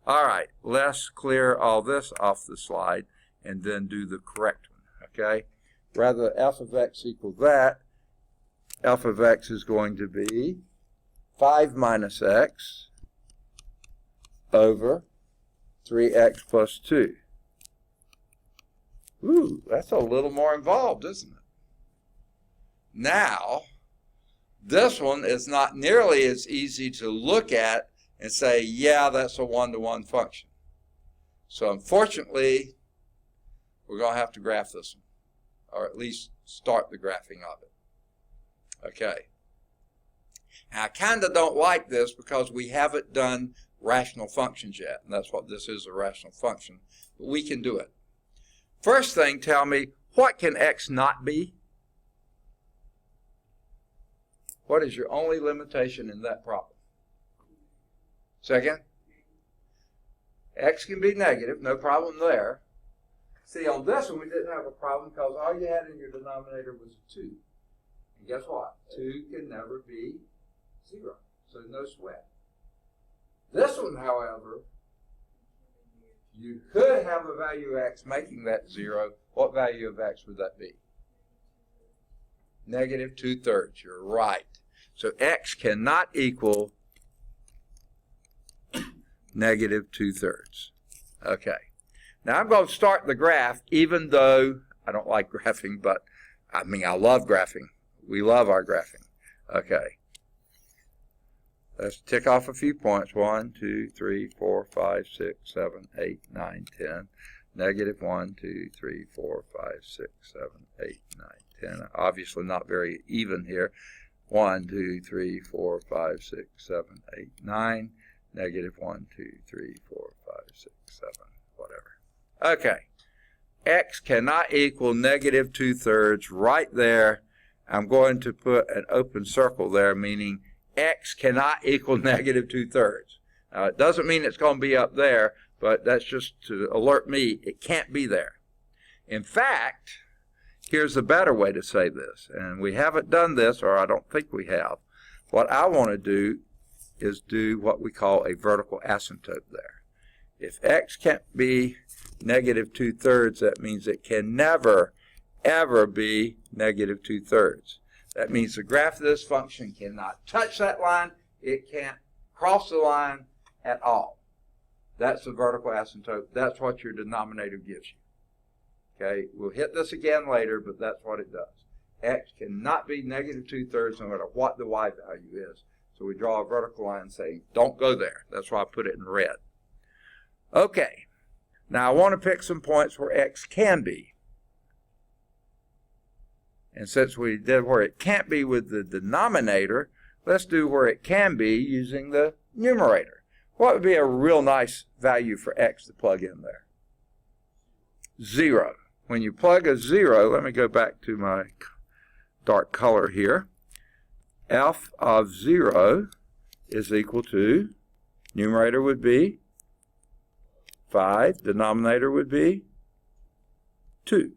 All right, let's clear all this off the slide and then do the correct one, okay? Rather f of x equal that, f of x is going to be 5 minus x over 3x plus 2. Ooh, that's a little more involved, isn't it? Now, this one is not nearly as easy to look at and say, yeah, that's a one-to-one function. So unfortunately, we're going to have to graph this one, or at least start the graphing of it. Okay. Now, I kind of don't like this because we haven't done rational functions yet, and that's what this is, a rational function. But we can do it. First thing, tell me, what can x not be? What is your only limitation in that problem? Second, x can be negative, no problem there. See, on this one, we didn't have a problem because all you had in your denominator was a 2. And guess what? 2 can never be 0, so no sweat. This one, however, you could have a value x making that 0. What value of x would that be? Negative 2/3. You're right. So x cannot equal negative 2/3. Okay. Now I'm going to start the graph, even though I don't like graphing, but I mean, I love graphing. We love our graphing. Okay. Let's tick off a few points. 1, 2, 3, 4, 5, 6, 7, 8, 9, 10. Negative 1, 2, 3, 4, 5, 6, 7, 8, 9, 10. Obviously not very even here. 1, 2, 3, 4, 5, 6, 7, 8, 9. Negative 1, 2, 3, 4, 5, 6, 7, whatever. Okay. X cannot equal negative 2/3 right there. I'm going to put an open circle there, meaning x cannot equal negative 2/3. Now, it doesn't mean it's going to be up there, but that's just to alert me it can't be there. In fact, here's a better way to say this, and we haven't done this, or I don't think we have. What I want to do is do what we call a vertical asymptote there. If x can't be negative 2/3, that means it can never, ever be negative 2/3. That means the graph of this function cannot touch that line. It can't cross the line at all. That's the vertical asymptote. That's what your denominator gives you. Okay, we'll hit this again later, but that's what it does. X cannot be negative 2/3 no matter what the y value is. So we draw a vertical line saying, don't go there. That's why I put it in red. Okay, now I want to pick some points where x can be. And since we did where it can't be with the denominator, let's do where it can be using the numerator. What would be a real nice value for x to plug in there? 0. When you plug a 0, let me go back to my dark color here. F of 0 is equal to, numerator would be 5, denominator would be 2.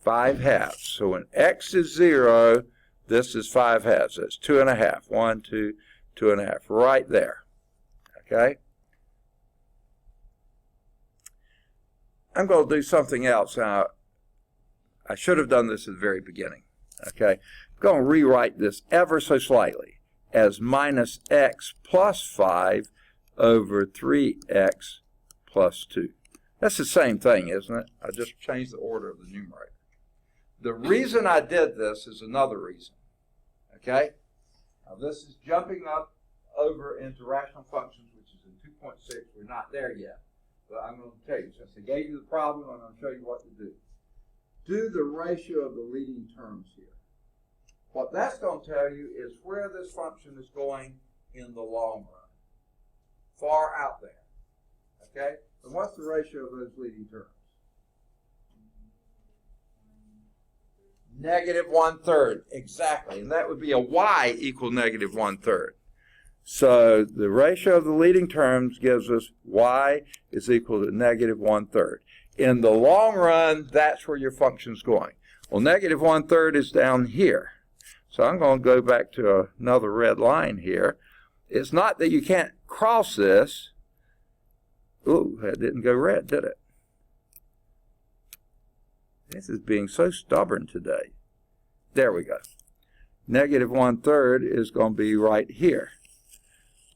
5/2. So when x is 0, this is 5/2. That's 2.5. 1, 2, 2.5. Right there. Okay? I'm going to do something else. Now, I should have done this at the very beginning. Okay? I'm going to rewrite this ever so slightly as minus x plus 5 over 3x plus 2. That's the same thing, isn't it? I just changed the order of the numerator. The reason I did this is another reason, okay? Now this is jumping up over into rational functions, which is in 2.6. We're not there yet, but I'm going to tell you, since I gave you the problem, I'm going to show you what to do. Do the ratio of the leading terms here. What that's going to tell you is where this function is going in the long run, far out there, okay? And what's the ratio of those leading terms? Negative 1/3, exactly. And that would be a y equal negative 1/3. So the ratio of the leading terms gives us y is equal to negative 1/3. In the long run, that's where your function's going. Well, negative 1/3 is down here. So I'm going to go back to another red line here. It's not that you can't cross this. Ooh, that didn't go red, did it? This is being so stubborn today. There we go. Negative 1/3 is going to be right here.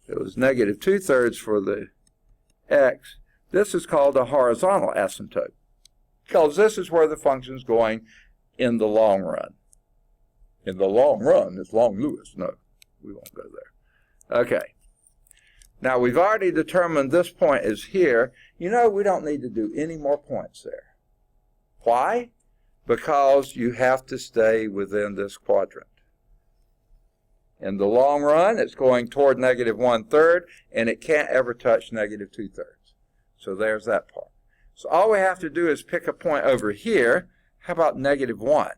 It was negative 2/3 for the x. This is called a horizontal asymptote. because this is where the function's going in the long run. In the long run, it's long Lewis. No, we won't go there. Okay. Now, we've already determined this point is here. You know, we don't need to do any more points there. Why? Because you have to stay within this quadrant. In the long run, it's going toward negative 1/3, and it can't ever touch negative 2/3. So there's that part. So all we have to do is pick a point over here. How about negative 1?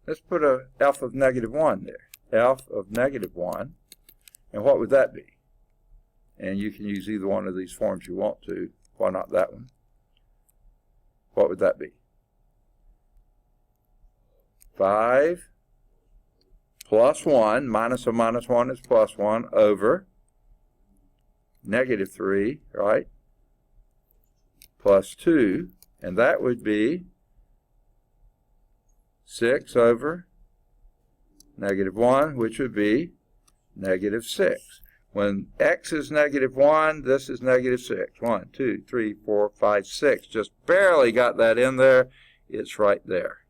Let's put a f of negative 1 there. F of negative 1. And what would that be? And you can use either one of these forms you want to. Why not that one? What would that be? 5 plus 1, minus a minus 1 is plus 1, over negative 3, right? Plus 2, and that would be 6 over negative 1, which would be negative 6. When x is negative 1, this is negative 6. 1, 2, 3, 4, 5, 6. Just barely got that in there. It's right there.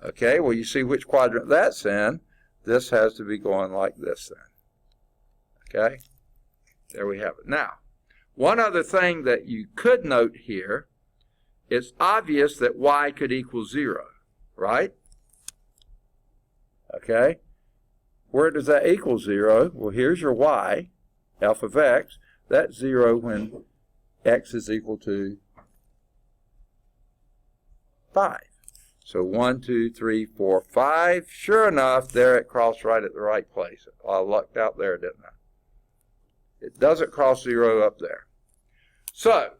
Okay, well, you see which quadrant that's in. This has to be going like this then. Okay, there we have it. Now, one other thing that you could note here, it's obvious that y could equal 0, right? Okay. Where does that equal 0? Well, here's your y, f of x. That's 0 when x is equal to 5. So 1, 2, 3, 4, 5. Sure enough, there it crossed right at the right place. I lucked out there, didn't I? It doesn't cross 0 up there. So,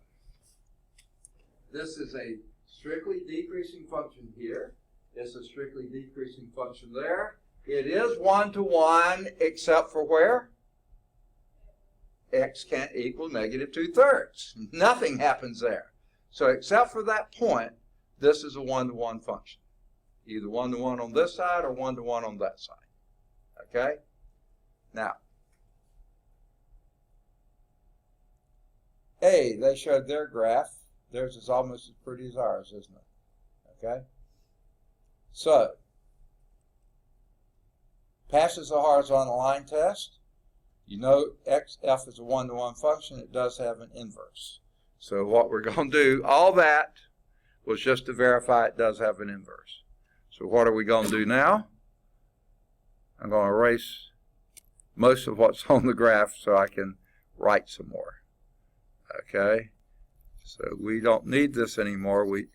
this is a strictly decreasing function here. It's a strictly decreasing function there. It is 1-to-1, except for where? X can't equal negative 2/3. Nothing happens there. So except for that point, this is a 1-to-1 function. Either 1-to-1 on this side or 1-to-1 on that side. Okay? Now, A, they showed their graph. Theirs is almost as pretty as ours, isn't it? Okay? So, passes the horizontal line test. You know f is a 1-to-1 function. It does have an inverse. So what we're going to do, all that was just to verify it does have an inverse. So what are we going to do now? I'm going to erase most of what's on the graph so I can write some more. Okay? So we don't need this anymore. We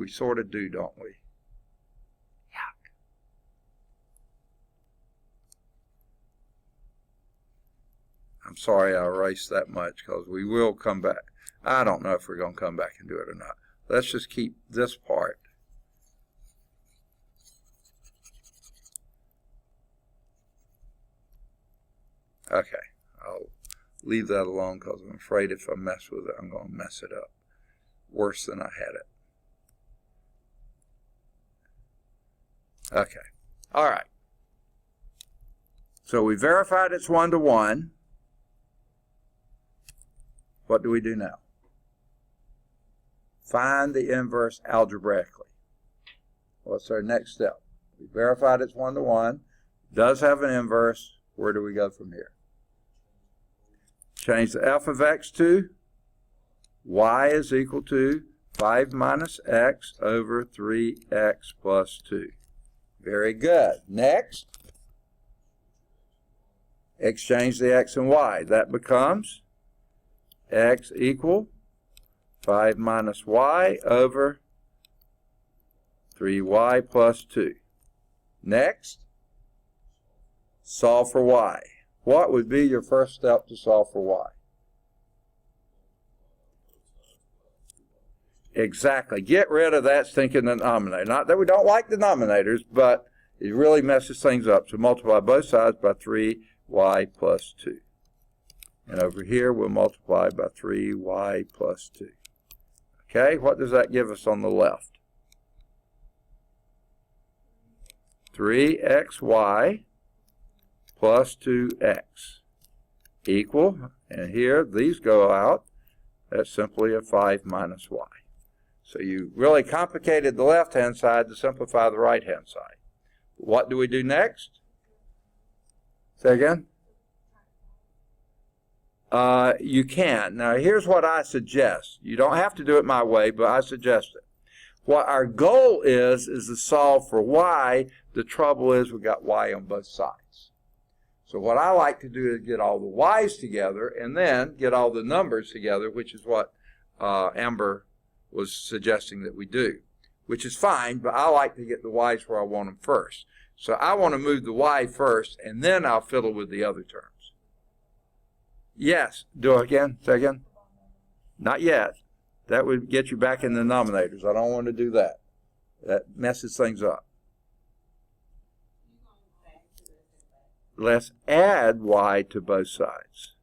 sort of do, don't we? I'm sorry I erased that much because we will come back. I don't know if we're going to come back and do it or not. Let's just keep this part. Okay, I'll leave that alone because I'm afraid if I mess with it, I'm going to mess it up worse than I had it. Okay, all right. So we verified it's 1-to-1. What do we do now? Find the inverse algebraically. What's our next step? We verified it's 1-to-1. Does have an inverse. Where do we go from here? Change the f of x to y is equal to 5 minus x over 3x plus 2. Very good. Next, exchange the x and y. That becomes x equal 5 minus y over 3y plus 2. Next, solve for y. What would be your first step to solve for y? Exactly. Get rid of that stinking denominator. Not that we don't like denominators, but it really messes things up. So multiply both sides by 3y plus 2. And over here, we'll multiply by 3y plus 2. Okay, what does that give us on the left? 3xy plus 2x equal, and here these go out, That's simply a 5 minus y. So you really complicated the left-hand side to simplify the right-hand side. What do we do next? Say again? You can. Now, here's what I suggest. You don't have to do it my way, but I suggest it. What our goal is to solve for y. The trouble is we've got y on both sides. So what I like to do is get all the y's together and then get all the numbers together, which is what Amber was suggesting that we do, which is fine, but I like to get the y's where I want them first. So I want to move the y first, and then I'll fiddle with the other terms. Yes. Do it again. Say again. Not yet. That would get you back in the denominators. I don't want to do that. That messes things up. Let's add y to both sides.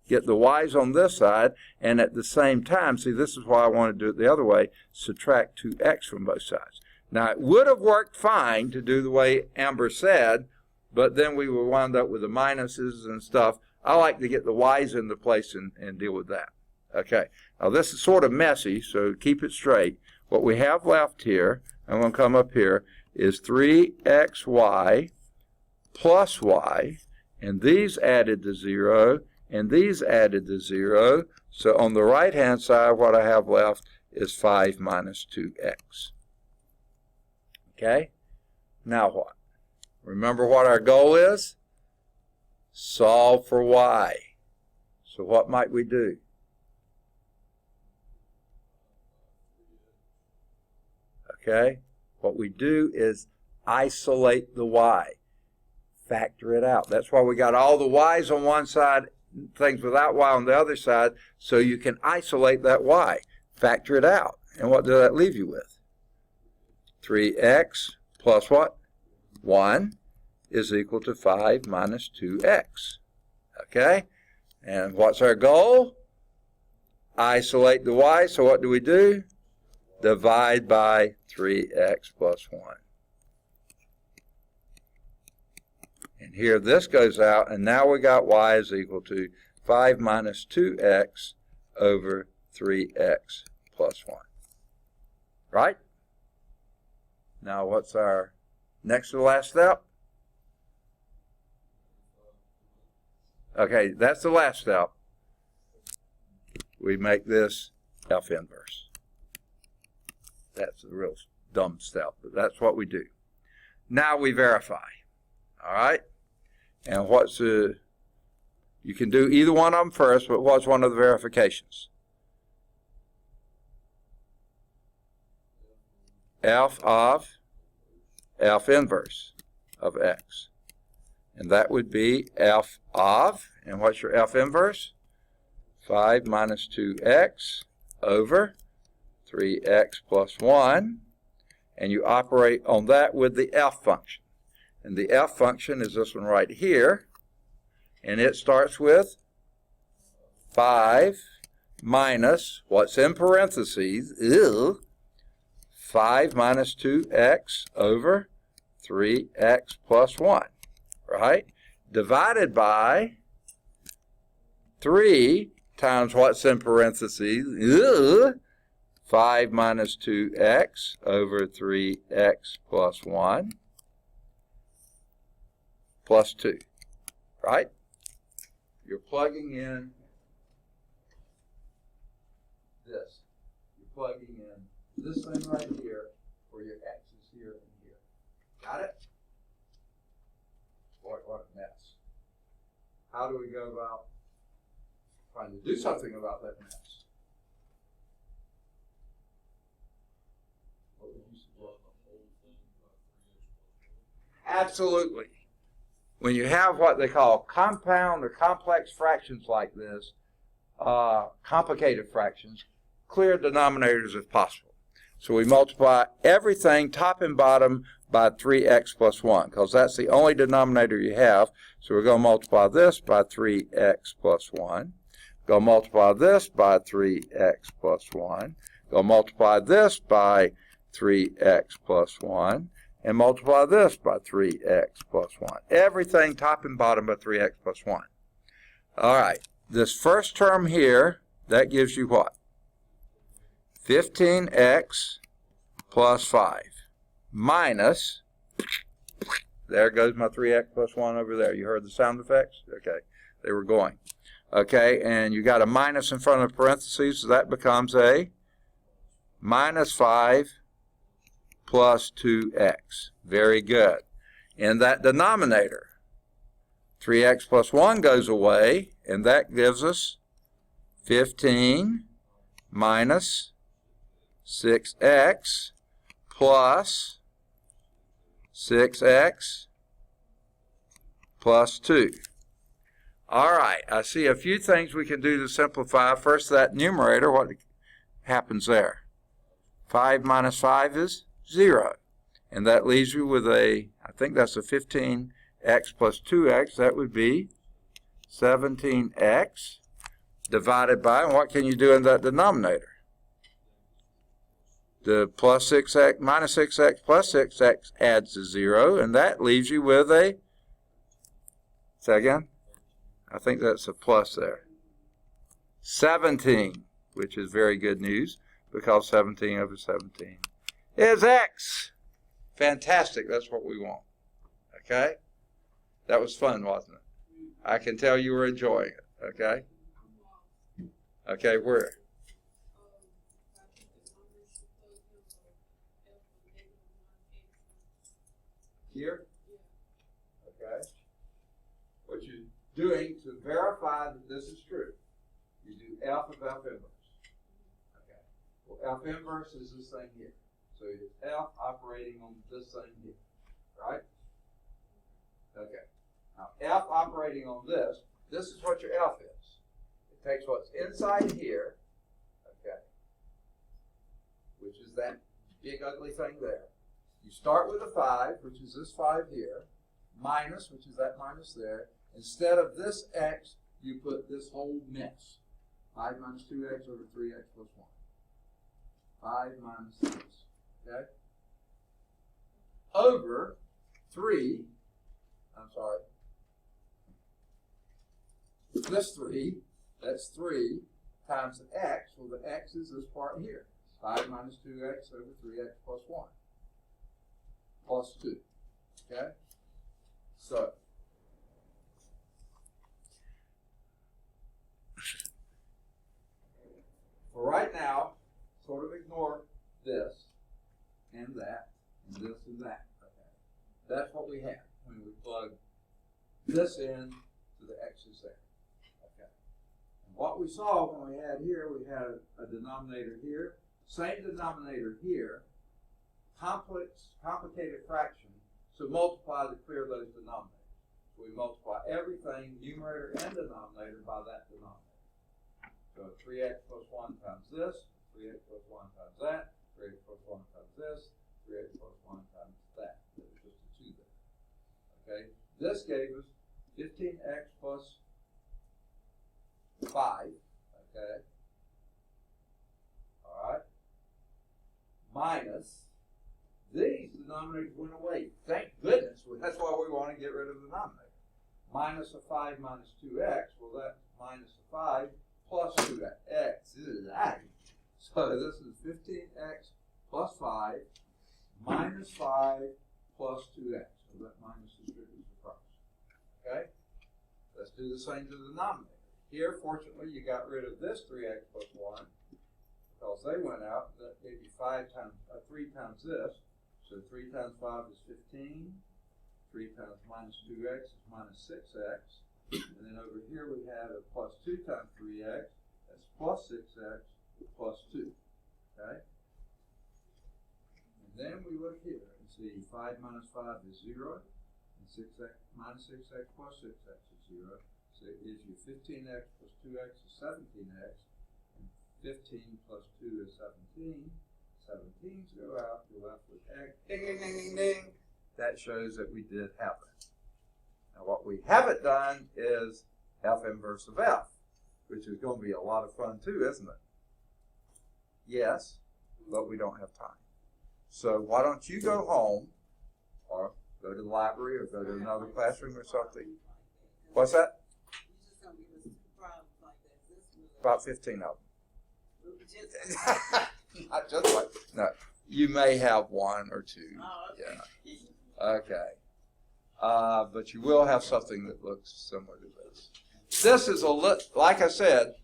Get the y's on this side, and at the same time, see, this is why I want to do it the other way, subtract 2x from both sides. Now, it would have worked fine to do the way Amber said, but then we would wind up with the minuses and stuff. I like to get the y's into place and deal with that. Okay, now this is sort of messy, so keep it straight. What we have left here, I'm going to come up here, is 3xy plus y, and these added to 0, and these added to 0. So on the right-hand side, what I have left is 5 minus 2x. Okay? Now what? Remember what our goal is? Solve for y. So what might we do? Okay? What we do is isolate the y. Factor it out. That's why we got all the y's on one side, things without y on the other side, so you can isolate that y. Factor it out. And what does that leave you with? 3x plus what? 1 is equal to 5 minus 2x. Okay? And what's our goal? Isolate the y, so what do we do? Divide by 3x plus 1. And here this goes out, and now we got y is equal to 5 minus 2x over 3x plus 1. Right? Now what's our next to the last step? Okay, that's the last step. We make this F inverse. That's a real dumb step, but that's what we do. Now we verify. All right? And what's you can do either one of them first, but what's one of the verifications? F of F inverse of x. And that would be F of, and what's your F inverse? 5 minus 2x over 3x plus 1. And you operate on that with the F function. And the F function is this one right here. And it starts with 5 minus, what's in parentheses, 5 minus 2x over 3x plus 1, right? Divided by 3 times what's in parentheses, 5 minus 2x over 3x plus 1 plus 2, right? You're plugging in this. You're plugging in this thing right here where your x is here and here. Got it? Boy, what a mess. How do we go about trying to do something about that mess? What would you suggest? Absolutely. When you have what they call compound or complex fractions like this, complicated fractions, clear denominators if possible. So we multiply everything top and bottom by 3x plus 1, because that's the only denominator you have. So we're going to multiply this by 3x plus 1. Going to multiply this by 3x plus 1. Going to multiply this by 3x plus 1. And multiply this by 3x plus 1. Everything top and bottom by 3x plus 1. All right. This first term here, that gives you what? 15x plus 5 minus, there goes my 3x plus 1 over there. You heard the sound effects? Okay, they were going. Okay, and you got a minus in front of parentheses, so that becomes a minus 5 plus 2x. Very good. In that denominator, 3x plus 1 goes away, and that gives us 15 minus 6x plus 6x plus 2. All right, I see a few things we can do to simplify. First, that numerator, what happens there? 5 minus 5 is 0. And that leaves you with a, I think that's a 15x plus 2x. That would be 17x divided by, and what can you do in that denominator? The plus 6x minus 6x plus 6x adds to 0, and that leaves you with a, say again? I think that's a plus there. 17, which is very good news, because 17 over 17 is x. Fantastic, that's what we want. Okay? That was fun, wasn't it? I can tell you were enjoying it. Okay? Okay, where? Here? Okay. What you're doing to verify that this is true, you do f of f inverse. Okay. Well, f inverse is this thing here. So it's f operating on this thing here. Right? Okay. Now, f operating on this is what your f is. It takes what's inside here, okay, which is that big ugly thing there. You start with a 5, which is this 5 here, minus, which is that minus there. Instead of this x, you put this whole mess. 5 minus 2x over 3x plus 1. 5 minus this, okay? Over 3, I'm sorry, this 3, that's 3 times the x. Well, the x is this part here. 5 minus 2x over 3x plus 1. Plus 2. Okay? So, for right now, sort of ignore this and that and this and that. Okay? That's what we have when we plug this in to the x's there. Okay? And what we saw when we had here, we had a denominator here, same denominator here, complicated fraction, so multiply to clear those denominators. So we multiply everything, numerator and denominator, by that denominator. So 3x plus 1 times this, 3x plus 1 times that, 3x plus 1 times this, 3x plus 1 times that. There's just a 2 there. Okay? This gave us 15x plus 5. Okay? All right? Minus, these denominators went away. Thank goodness. That's why we want to get rid of the denominator. Minus a 5 minus 2x, well, that's minus a 5 plus 2x. So this is 15x plus 5 minus 5 plus 2x. So that minus distributes across. Okay? Let's do the same to the denominator. Here, fortunately, you got rid of this 3x plus 1 because they went out. That gave you 3 times this. So 3 times 5 is 15. 3 times minus 2x is minus 6x. And then over here we have a plus 2 times 3x. That's plus 6x plus 2. Okay? And then we look here and see 5 minus 5 is 0. And 6x minus 6x plus 6x is 0. So it gives you 15x plus 2x is 17x. And 15 plus 2 is 17. 17's go out, you're left with x. Ding, ding, ding, ding, ding. That shows that we did have it. Now what we haven't done is f inverse of f, which is going to be a lot of fun too, isn't it? Yes, but we don't have time. So why don't you go home or go to the library or go to another classroom or something. What's that? About 15 of them. Not just like, no, you may have one or two. Oh, okay. Yeah. Okay. But you will have something that looks similar to this. This is like I said,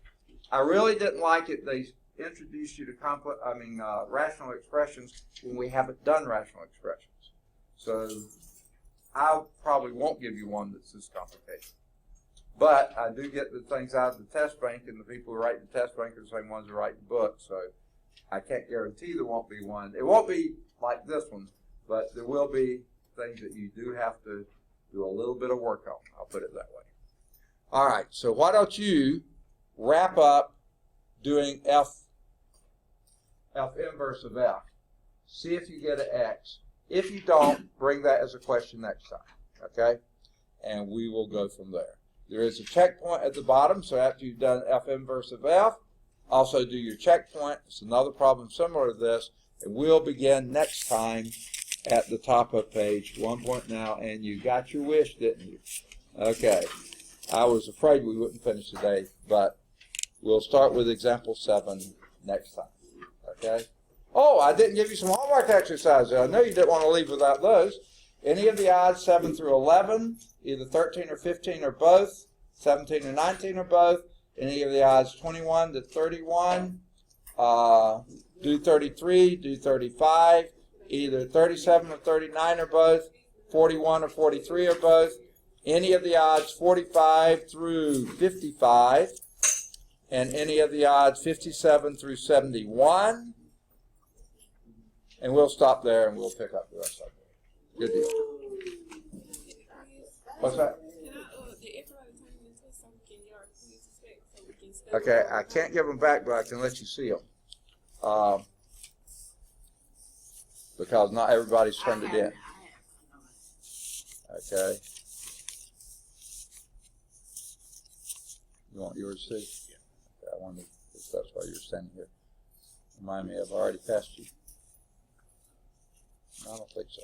I really didn't like it. They introduced you to rational expressions when we haven't done rational expressions. So I probably won't give you one that's this complicated. But I do get the things out of the test bank, and the people who write the test bank are the same ones who write the book. So I can't guarantee there won't be one. It won't be like this one, but there will be things that you do have to do a little bit of work on. I'll put it that way. All right, so why don't you wrap up doing F inverse of F. See if you get an X. If you don't, bring that as a question next time, okay? And we will go from there. There is a checkpoint at the bottom, so after you've done F inverse of F, also do your checkpoint. It's another problem similar to this, and we'll begin next time at the top of page 1.now, and you got your wish, didn't you? Okay. I was afraid we wouldn't finish today, but we'll start with example 7 next time, okay? Oh, I didn't give you some homework exercises. I know you didn't want to leave without those. Any of the odds 7 through 11, either 13 or 15 or both, 17 or 19 or both. Any of the odds 21 to 31, do 33, do 35, either 37 or 39 or both, 41 or 43 or both. Any of the odds 45 through 55, and any of the odds 57 through 71. And we'll stop there and we'll pick up the rest of it. Good deal. What's that? Okay, I can't give them back, but I can let you see them. Because not everybody's turned it in. Okay. You want yours too? Yeah. Okay, I wonder if that's why you're standing here. Remind me, I've already passed you. No, I don't think so.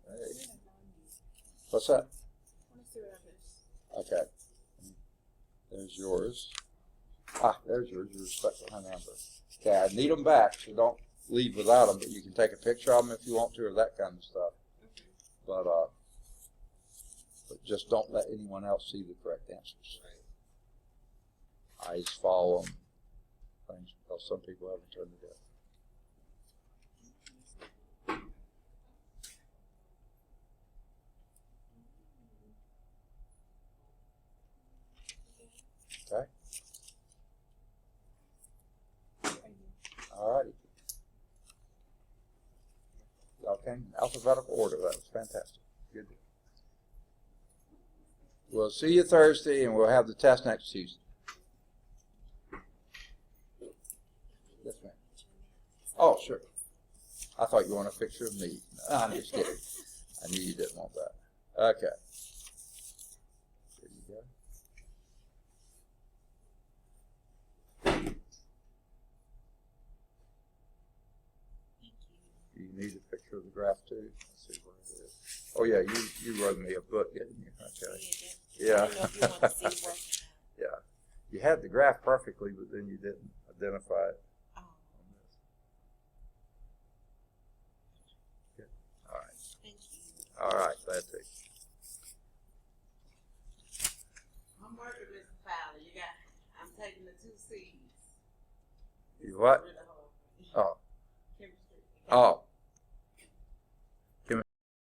Hey. What's that? Okay. There's yours. There's yours. Your special hand number. Okay, I need them back, so don't leave without them, but you can take a picture of them if you want to, or that kind of stuff. But just don't let anyone else see the correct answers. Eyes follow them. Things, because some people haven't turned it in. Okay. All righty. Okay, alphabetical order. That was fantastic. Good. We'll see you Thursday, and we'll have the test next Tuesday. Yes, ma'am. Oh, sure. I thought you wanted a picture of me. No, I'm just kidding. I knew you didn't want that. Okay. There you go. You need a picture of the graph too? Let's see where it is. Oh yeah, you wrote me a book, didn't you? Okay. Yeah. Yeah. You had the graph perfectly, but then you didn't identify it. Good. All right. Thank you. All right, that's it. I'm working with the Fowler. I'm taking the 2 C's. You what? Really hard. Oh. Chemistry. Oh.